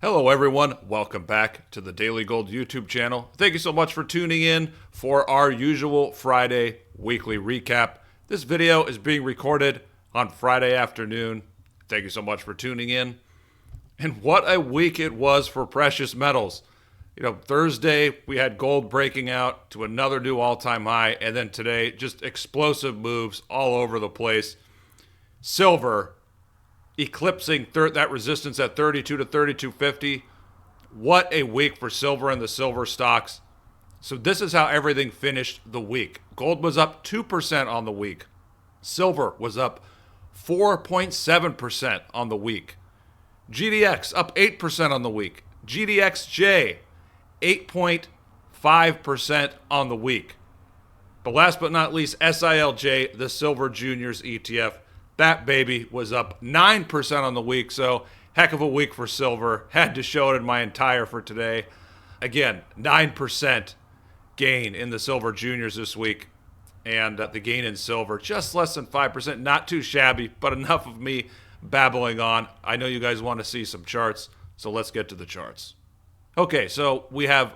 Hello everyone, welcome back to the Daily Gold YouTube channel. Thank you so much for tuning in for our usual Friday weekly recap. This video is being recorded on Friday afternoon. Thank you so much for tuning in. And what a week it was for precious metals. Thursday we had gold breaking out to another new all-time high, and then today just explosive moves all over the place. Silver eclipsing that resistance at 32 to 32.50. What a week for silver and the silver stocks. So this is how everything finished the week. Gold was up 2% on the week. Silver was up 4.7% on the week. GDX up 8% on the week. GDXJ 8.5% on the week. But last but not least, SILJ, the Silver Juniors ETF, that baby was up 9% on the week, so heck of a week for silver. Had to show it in my entire for today. Again, 9% gain in the Silver Juniors this week, and the gain in silver just less than 5%. Not too shabby, but enough of me babbling on. I know you guys want to see some charts, so let's get to the charts. Okay, so we have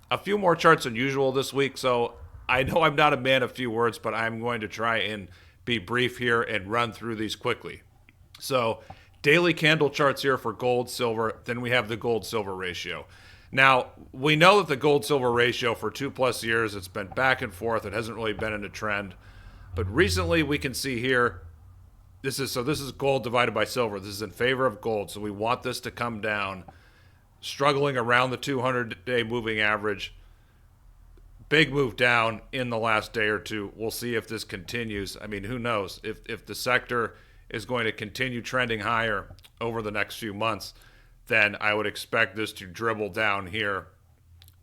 a few more charts than usual this week, so I know I'm not a man of few words, but I'm going to try and be brief here and run through these quickly. So daily candle charts here for gold, silver, then we have the gold-silver ratio. Now, we know that the gold-silver ratio for 2+ years, it's been back and forth. It hasn't really been in a trend. But recently we can see here, this is gold divided by silver. This is in favor of gold, so we want this to come down, struggling around the 200-day moving average. Big move down in the last day or two. We'll see if this continues. I mean, who knows? If the sector is going to continue trending higher over the next few months, then I would expect this to dribble down here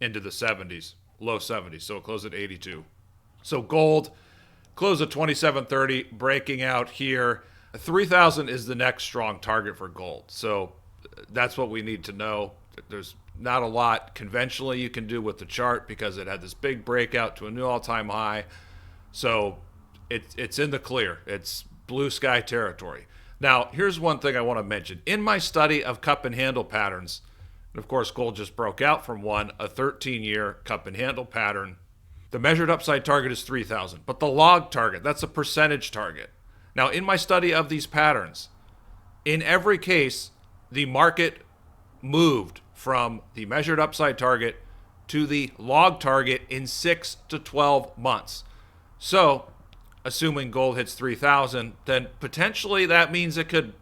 into the 70s, low 70s. So it closed at 82. So gold closed at 2730, breaking out here. 3,000 is the next strong target for gold. So that's what we need to know. There's not a lot conventionally you can do with the chart because it had this big breakout to a new all-time high. So it's in the clear. It's blue sky territory. Now, here's one thing I want to mention. In my study of cup and handle patterns, and of course gold just broke out from one, a 13-year cup and handle pattern, the measured upside target is 3,000. But the log target, that's a percentage target. Now, in my study of these patterns, in every case, the market moved from the measured upside target to the log target in 6 to 12 months. So, assuming gold hits 3,000, then potentially that means it could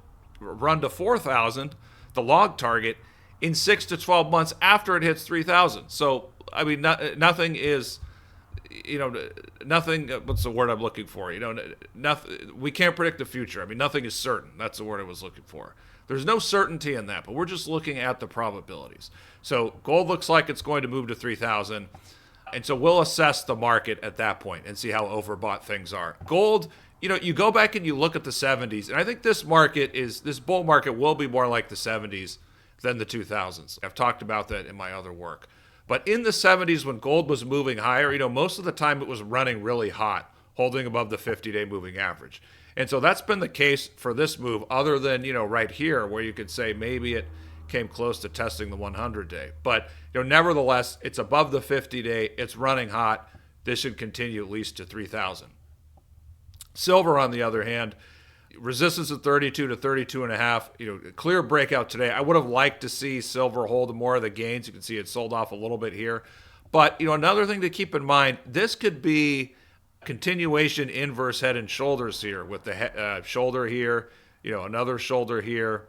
run to 4,000, the log target, in 6 to 12 months after it hits 3,000. So, I mean, nothing is, nothing, what's the word I'm looking for? Nothing, we can't predict the future. I mean, nothing is certain. That's the word I was looking for. There's no certainty in that, but we're just looking at the probabilities. So gold looks like it's going to move to 3,000. And so we'll assess the market at that point and see how overbought things are. Gold, you go back and you look at the 70s, and I think this bull market will be more like the 70s than the 2000s. I've talked about that in my other work. But in the 70s when gold was moving higher, most of the time it was running really hot, holding above the 50-day moving average. And so that's been the case for this move, other than, right here, where you could say maybe it came close to testing the 100-day. But, nevertheless, it's above the 50-day. It's running hot. This should continue at least to 3,000. Silver, on the other hand, resistance at 32 to 32.5. Clear breakout today. I would have liked to see silver hold more of the gains. You can see it sold off a little bit here. But, another thing to keep in mind, this could be continuation inverse head and shoulders here with the shoulder here, another shoulder here,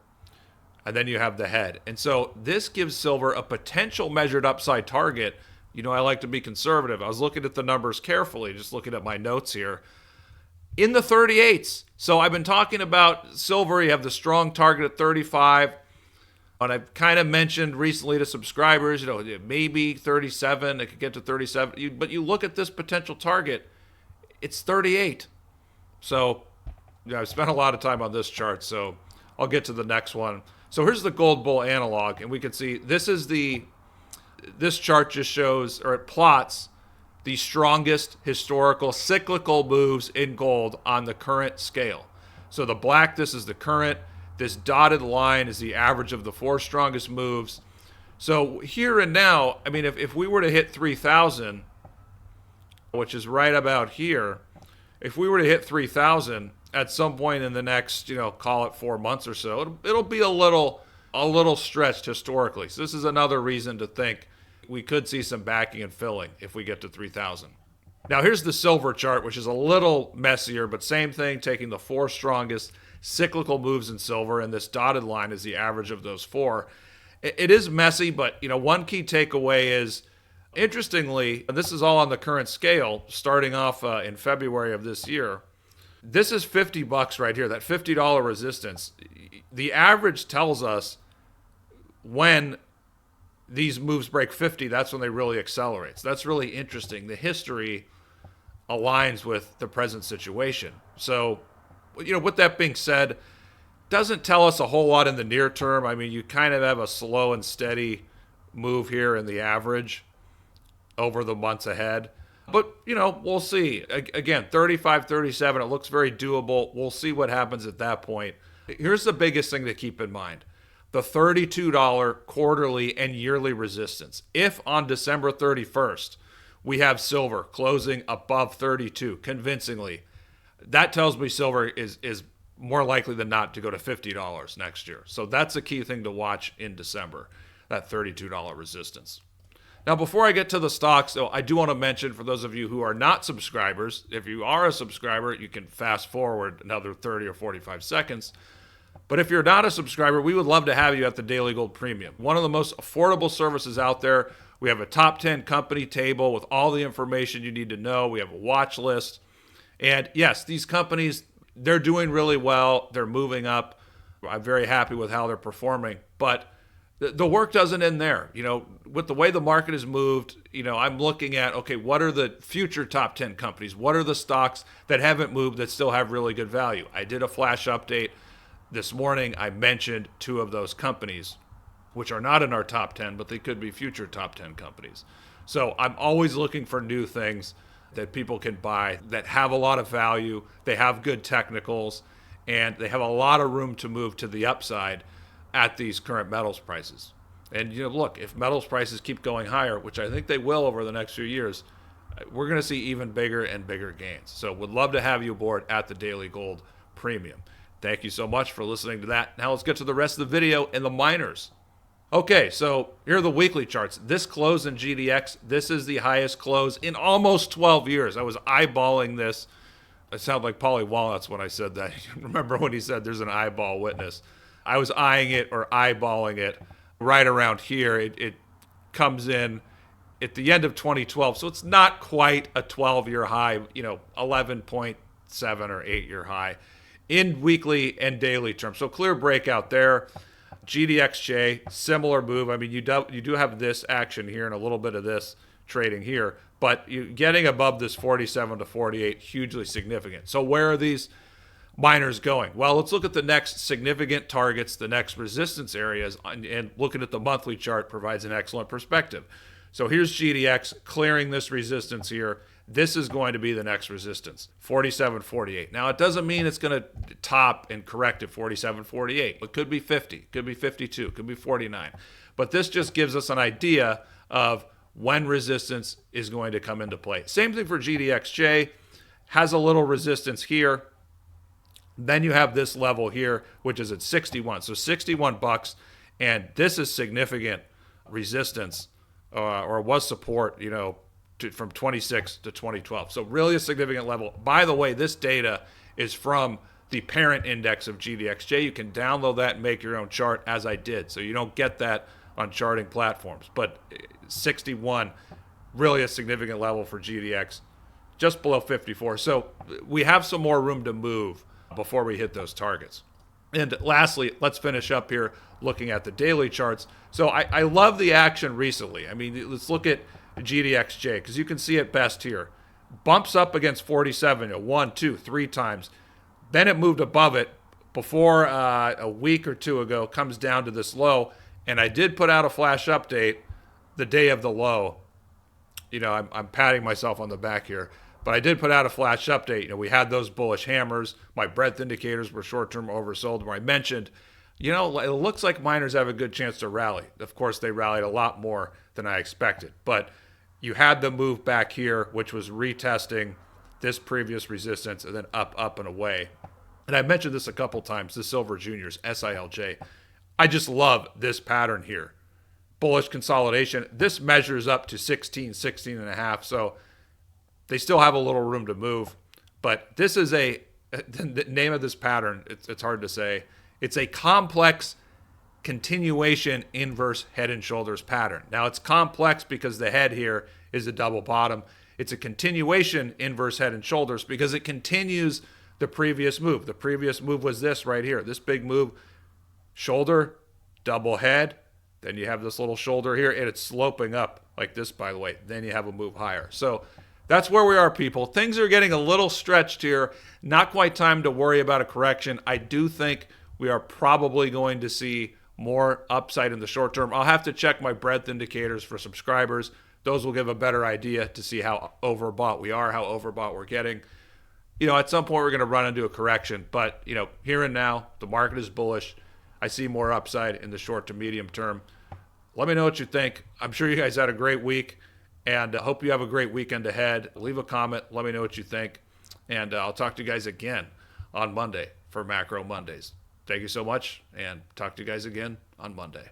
and then you have the head. And so this gives silver a potential measured upside target. I like to be conservative. I was looking at the numbers carefully, just looking at my notes here, in the 38s. So I've been talking about silver. You have the strong target at 35. And I've kind of mentioned recently to subscribers, maybe 37. It could get to 37. But you look at this potential target, it's 38. So I've spent a lot of time on this chart, so I'll get to the next one. So here's the gold bull analog, and we can see this chart just shows, or it plots, the strongest historical cyclical moves in gold on the current scale. So the black, this is the current. This dotted line is the average of the 4 strongest moves. So here and now, I mean, if we were to hit 3,000, which is right about here, if we were to hit 3,000 at some point in the next, call it 4 months or so, it'll be a little stretched historically. So this is another reason to think we could see some backing and filling if we get to 3,000. Now here's the silver chart, which is a little messier, but same thing, taking the 4 strongest cyclical moves in silver, and this dotted line is the average of those 4. It is messy, but one key takeaway is, interestingly, and this is all on the current scale, starting off in February of this year. This is $50 right here, that $50 resistance. The average tells us when these moves break 50, that's when they really accelerate. So that's really interesting. The history aligns with the present situation. So, with that being said, doesn't tell us a whole lot in the near term. I mean, you kind of have a slow and steady move here in the average over the months ahead. But, we'll see. Again, 35, 37, it looks very doable. We'll see what happens at that point. Here's the biggest thing to keep in mind. The $32 quarterly and yearly resistance. If on December 31st, we have silver closing above 32 convincingly, that tells me silver is more likely than not to go to $50 next year. So that's a key thing to watch in December, that $32 resistance. Now, before I get to the stocks, though, I do want to mention for those of you who are not subscribers, if you are a subscriber, you can fast forward another 30 or 45 seconds. But if you're not a subscriber, we would love to have you at the Daily Gold Premium. One of the most affordable services out there. We have a top 10 company table with all the information you need to know. We have a watch list. And yes, these companies, they're doing really well. They're moving up. I'm very happy with how they're performing. But the work doesn't end there. With the way the market has moved, I'm looking at, okay, what are the future top 10 companies? What are the stocks that haven't moved that still have really good value? I did a flash update this morning. I mentioned 2 of those companies, which are not in our top 10, but they could be future top 10 companies. So I'm always looking for new things that people can buy that have a lot of value. They have good technicals, and they have a lot of room to move to the upside at these current metals prices. And look, if metals prices keep going higher, which I think they will over the next few years, we're going to see even bigger and bigger gains. So would love to have you aboard at the Daily Gold Premium. Thank you so much for listening to that. Now let's get to the rest of the video and the miners. Okay, so here are the weekly charts. This close in GDX, this is the highest close in almost 12 years. I was eyeballing this. I sound like Paulie Walnuts when I said that. Remember when he said there's an eyeball witness? I was eyeing it or eyeballing it right around here. It comes in at the end of 2012, so it's not quite a 12-year high, 11.7 or 8-year high in weekly and daily terms. So clear breakout there. GDXJ, similar move. I mean, you do have this action here and a little bit of this trading here, but you getting above this 47 to 48, hugely significant. So where are these miners going? Well, let's look at the next significant targets, the next resistance areas, and looking at the monthly chart provides an excellent perspective. So here's GDX clearing this resistance here. This is going to be the next resistance, 47.48. Now, it doesn't mean it's going to top and correct at 47.48. It could be 50, could be 52, could be 49. But this just gives us an idea of when resistance is going to come into play. Same thing for GDXJ. Has a little resistance here. Then you have this level here, which is at 61. So $61, and this is significant resistance, or was support, from 26 to 2012. So really a significant level. By the way, this data is from the parent index of GDXJ. You can download that and make your own chart, as I did. So you don't get that on charting platforms. But 61, really a significant level for GDX, just below 54. So we have some more room to move before we hit those targets. And lastly, let's finish up here looking at the daily charts. So I love the action recently. I mean, let's look at GDXJ, because you can see it best here. Bumps up against 47, 1, 2, 3 times. Then it moved above it before a week or two ago, comes down to this low. And I did put out a flash update the day of the low. I'm patting myself on the back here. But I did put out a flash update. We had those bullish hammers. My breadth indicators were short-term oversold, where I mentioned, it looks like miners have a good chance to rally. Of course, they rallied a lot more than I expected. But you had the move back here, which was retesting this previous resistance and then up, up, and away. And I mentioned this a couple times, the Silver Juniors, SILJ. I just love this pattern here. Bullish consolidation. This measures up to 16 and a half. So they still have a little room to move. But this is the name of this pattern, it's hard to say. It's a complex continuation inverse head and shoulders pattern. Now it's complex because the head here is a double bottom. It's a continuation inverse head and shoulders because it continues the previous move. The previous move was this right here. This big move, shoulder, double head. Then you have this little shoulder here, and it's sloping up like this, by the way. Then you have a move higher. So that's where we are, people. Things are getting a little stretched here. Not quite time to worry about a correction. I do think we are probably going to see more upside in the short term. I'll have to check my breadth indicators for subscribers. Those will give a better idea to see how overbought we are, how overbought we're getting. At some point we're going to run into a correction. But, here and now, the market is bullish. I see more upside in the short to medium term. Let me know what you think. I'm sure you guys had a great week, and I hope you have a great weekend ahead. Leave a comment. Let me know what you think. And I'll talk to you guys again on Monday for Macro Mondays. Thank you so much, and talk to you guys again on Monday.